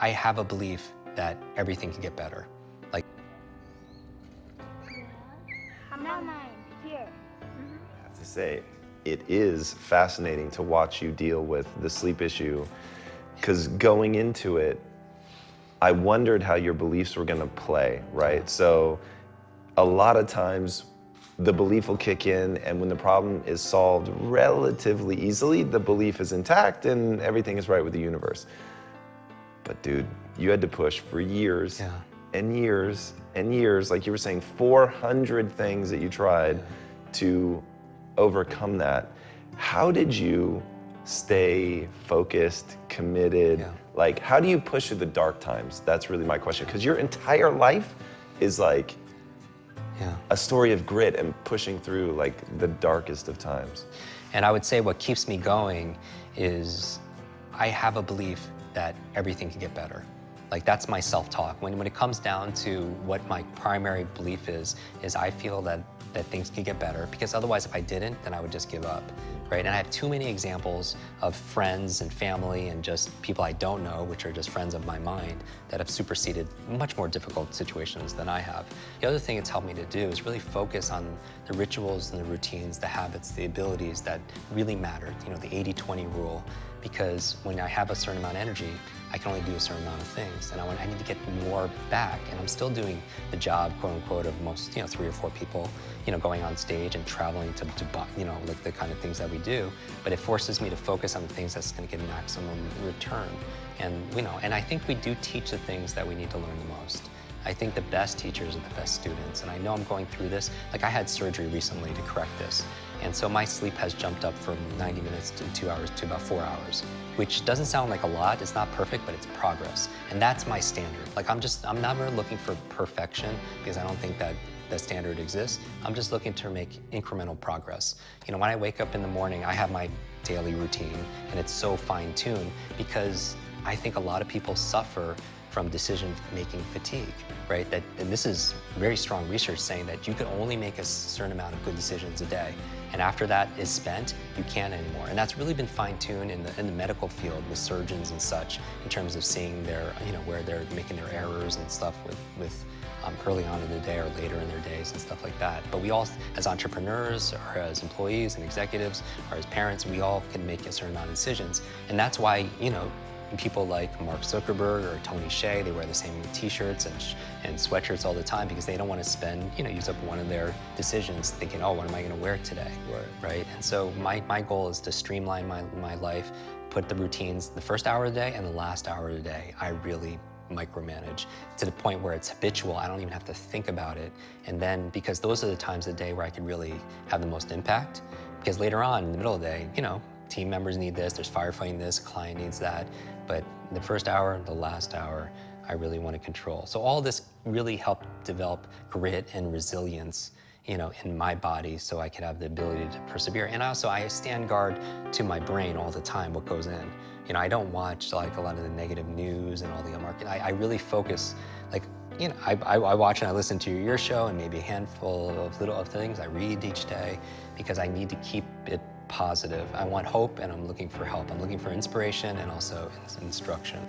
I have a belief that everything can get better. Like, Not mine. Here. I have to say, it is fascinating to watch you deal with the sleep issue, because going into it, I wondered how your beliefs were gonna play, right? So a lot of times the belief will kick in, and when the problem is solved relatively easily, the belief is intact and everything is right with the universe. But dude, you had to push for years Yeah. and years and years, like you were saying, 400 things that you tried to overcome that. How did you stay focused, committed? Yeah. Like, how do you push through the dark times? That's really my question, because your entire life is like yeah. a story of grit and pushing through like the darkest of times. And I would say what keeps me going is I have a belief that everything can get better. Like, that's my self-talk. When it comes down to what my primary belief is I feel that things can get better, because otherwise if I didn't, then I would just give up, right? And I have too many examples of friends and family and just people I don't know, which are just friends of my mind, that have superseded much more difficult situations than I have. The other thing it's helped me to do is really focus on the rituals and the routines, the habits, the abilities that really matter, you know, the 80-20 rule, because when I have a certain amount of energy, I can only do a certain amount of things, and I need to get more back, and I'm still doing the job, quote unquote, of most, 3 or 4 people, going on stage and traveling to like the kind of things that we do, but it forces me to focus on the things that's gonna get maximum return. And, and I think we do teach the things that we need to learn the most. I think the best teachers are the best students, and I know I'm going through this. Like, I had surgery recently to correct this, and so my sleep has jumped up from 90 minutes to 2 hours to about 4 hours, which doesn't sound like a lot. It's not perfect, but it's progress, and that's my standard. Like, I'm never looking for perfection, because I don't think that the standard exists. I'm just looking to make incremental progress. When I wake up in the morning, I have my daily routine, and it's so fine-tuned, because I think a lot of people suffer from decision-making fatigue, right? And this is very strong research saying that you can only make a certain amount of good decisions a day, and after that is spent, you can't anymore. And that's really been fine-tuned in the medical field with surgeons and such, in terms of seeing their, where they're making their errors and stuff with early on in the day or later in their days and stuff like that. But we all, as entrepreneurs or as employees and executives or as parents, we all can make a certain amount of decisions. And that's why, people like Mark Zuckerberg or Tony Hsieh, they wear the same t-shirts and sweatshirts all the time, because they don't want to spend, use up one of their decisions thinking, oh, what am I going to wear today? Right? And so my goal is to streamline my life, put the routines, the first hour of the day and the last hour of the day, I really micromanage to the point where it's habitual. I don't even have to think about it. And then, because those are the times of the day where I can really have the most impact, because later on in the middle of the day, team members need this, there's firefighting this, client needs that. But the first hour, the last hour, I really want to control. So all this really helped develop grit and resilience, in my body, so I could have the ability to persevere. And also, I stand guard to my brain all the time, what goes in. I don't watch like a lot of the negative news and all the market. I really focus, like, I watch and I listen to your show and maybe a handful of things I read each day, because I need to keep it positive. I want hope, and I'm looking for help. I'm looking for inspiration and also instruction.